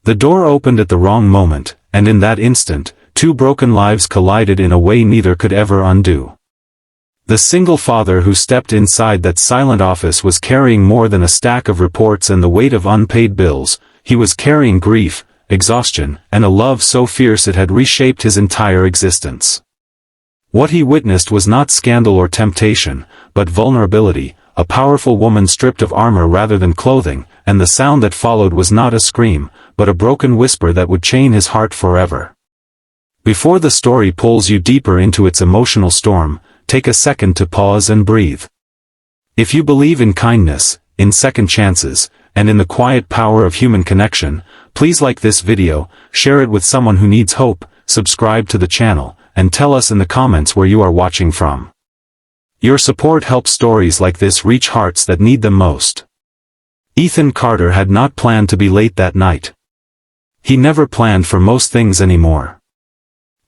The door opened at the wrong moment, and in that instant, two broken lives collided in a way neither could ever undo. The single father who stepped inside that silent office was carrying more than a stack of reports and the weight of unpaid bills. He was carrying grief, exhaustion, and a love so fierce it had reshaped his entire existence. What he witnessed was not scandal or temptation, but vulnerability, a powerful woman stripped of armor rather than clothing, and the sound that followed was not a scream, but a broken whisper that would chain his heart forever. Before the story pulls you deeper into its emotional storm, take a second to pause and breathe. If you believe in kindness, in second chances, and in the quiet power of human connection, please like this video, share it with someone who needs hope, subscribe to the channel, and tell us in the comments where you are watching from. Your support helps stories like this reach hearts that need them most. Ethan Carter had not planned to be late that night. He never planned for most things anymore.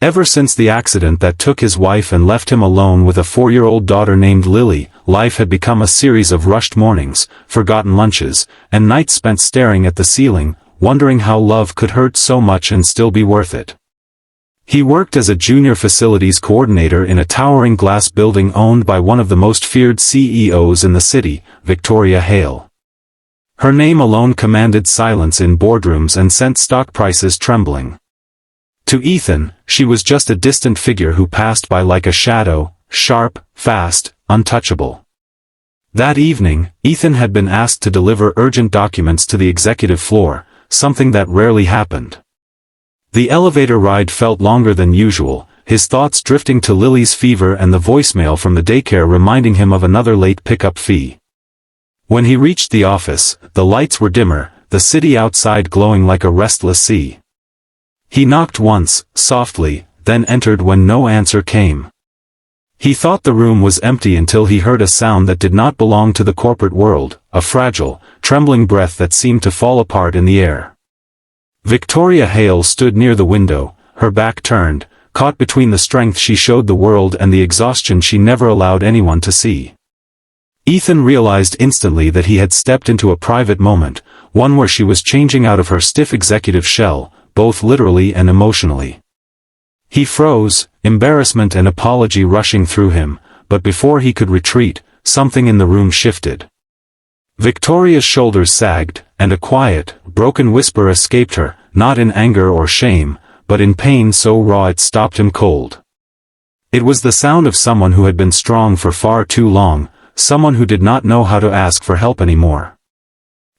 Ever since the accident that took his wife and left him alone with a 4-year-old daughter named Lily, life had become a series of rushed mornings, forgotten lunches, and nights spent staring at the ceiling, wondering how love could hurt so much and still be worth it. He worked as a junior facilities coordinator in a towering glass building owned by one of the most feared CEOs in the city, Victoria Hale. Her name alone commanded silence in boardrooms and sent stock prices trembling. To Ethan, she was just a distant figure who passed by like a shadow, sharp, fast, untouchable. That evening, Ethan had been asked to deliver urgent documents to the executive floor, something that rarely happened. The elevator ride felt longer than usual, his thoughts drifting to Lily's fever and the voicemail from the daycare reminding him of another late pickup fee. When he reached the office, the lights were dimmer, the city outside glowing like a restless sea. He knocked once, softly, then entered when no answer came. He thought the room was empty until he heard a sound that did not belong to the corporate world, a fragile, trembling breath that seemed to fall apart in the air. Victoria Hale stood near the window, her back turned, caught between the strength she showed the world and the exhaustion she never allowed anyone to see. Ethan realized instantly that he had stepped into a private moment, one where she was changing out of her stiff executive shell, both literally and emotionally. He froze, embarrassment and apology rushing through him, but before he could retreat, something in the room shifted. Victoria's shoulders sagged, and a quiet, broken whisper escaped her, not in anger or shame, but in pain so raw it stopped him cold. It was the sound of someone who had been strong for far too long, someone who did not know how to ask for help anymore.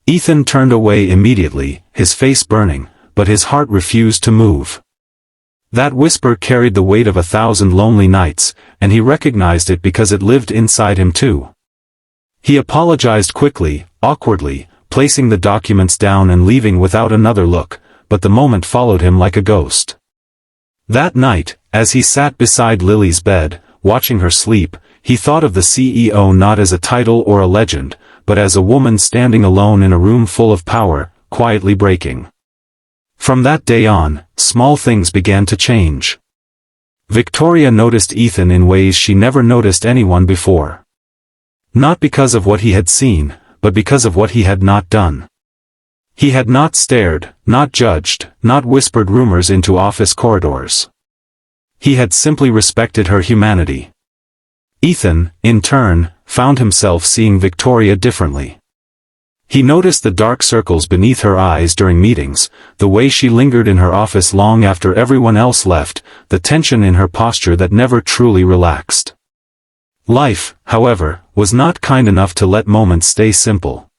Ethan turned away immediately, his face burning, but his heart refused to move. That whisper carried the weight of 1,000 lonely nights, and he recognized it because it lived inside him too. He apologized quickly, awkwardly, placing the documents down and leaving without another look, but the moment followed him like a ghost. That night, as he sat beside Lily's bed, watching her sleep, he thought of the CEO not as a title or a legend, but as a woman standing alone in a room full of power, quietly breaking. From that day on, small things began to change. Victoria noticed Ethan in ways she never noticed anyone before. Not because of what he had seen, but because of what he had not done. He had not stared, not judged, not whispered rumors into office corridors. He had simply respected her humanity. Ethan, in turn, found himself seeing Victoria differently. He noticed the dark circles beneath her eyes during meetings, the way she lingered in her office long after everyone else left, the tension in her posture that never truly relaxed. Life, however, was not kind enough to let moments stay simple.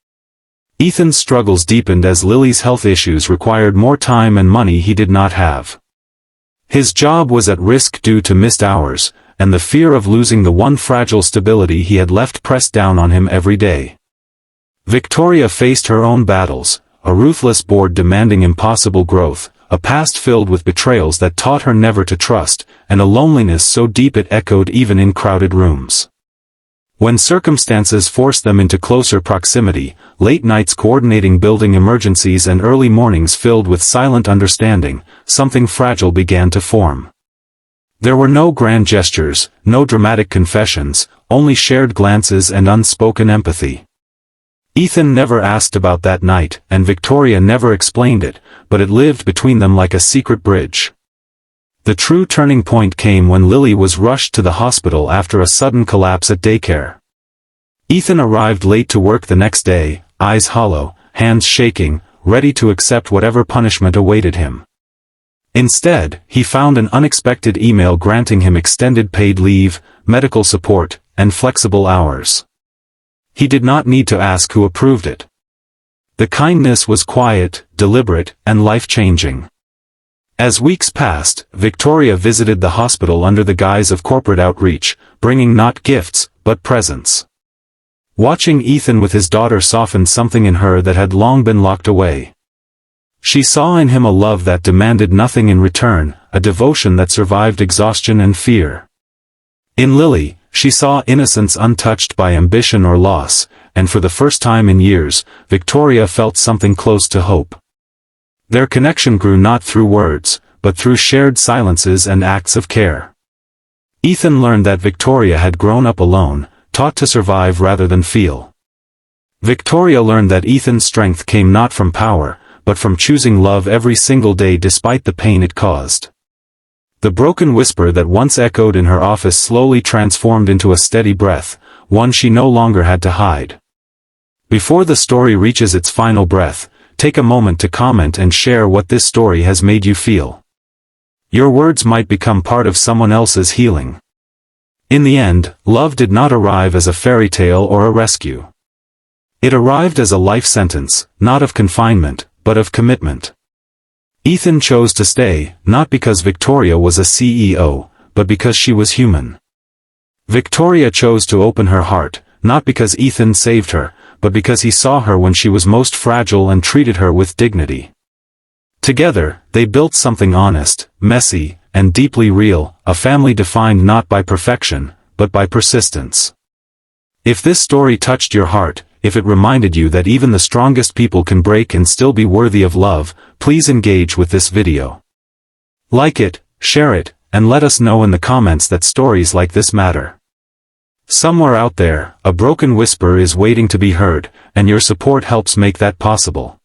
Ethan's struggles deepened as Lily's health issues required more time and money he did not have. His job was at risk due to missed hours, and the fear of losing the one fragile stability he had left pressed down on him every day. Victoria faced her own battles, a ruthless board demanding impossible growth, a past filled with betrayals that taught her never to trust, and a loneliness so deep it echoed even in crowded rooms. When circumstances forced them into closer proximity, late nights coordinating building emergencies and early mornings filled with silent understanding, something fragile began to form. There were no grand gestures, no dramatic confessions, only shared glances and unspoken empathy. Ethan never asked about that night, and Victoria never explained it, but it lived between them like a secret bridge. The true turning point came when Lily was rushed to the hospital after a sudden collapse at daycare. Ethan arrived late to work the next day, eyes hollow, hands shaking, ready to accept whatever punishment awaited him. Instead, he found an unexpected email granting him extended paid leave, medical support, and flexible hours. He did not need to ask who approved it. The kindness was quiet, deliberate, and life-changing. As weeks passed, Victoria visited the hospital under the guise of corporate outreach, bringing not gifts, but presents. Watching Ethan with his daughter softened something in her that had long been locked away. She saw in him a love that demanded nothing in return, a devotion that survived exhaustion and fear. In Lily, she saw innocence untouched by ambition or loss, and for the first time in years, Victoria felt something close to hope. Their connection grew not through words, but through shared silences and acts of care. Ethan learned that Victoria had grown up alone, taught to survive rather than feel. Victoria learned that Ethan's strength came not from power, but from choosing love every single day despite the pain it caused. The broken whisper that once echoed in her office slowly transformed into a steady breath, one she no longer had to hide. Before the story reaches its final breath, take a moment to comment and share what this story has made you feel. Your words might become part of someone else's healing. In the end, love did not arrive as a fairy tale or a rescue. It arrived as a life sentence, not of confinement, but of commitment. Ethan chose to stay, not because Victoria was a CEO, but because she was human. Victoria chose to open her heart, not because Ethan saved her, but because he saw her when she was most fragile and treated her with dignity. Together, they built something honest, messy, and deeply real, a family defined not by perfection, but by persistence. If this story touched your heart, if it reminded you that even the strongest people can break and still be worthy of love, please engage with this video. Like it, share it, and let us know in the comments that stories like this matter. Somewhere out there, a broken whisper is waiting to be heard, and your support helps make that possible.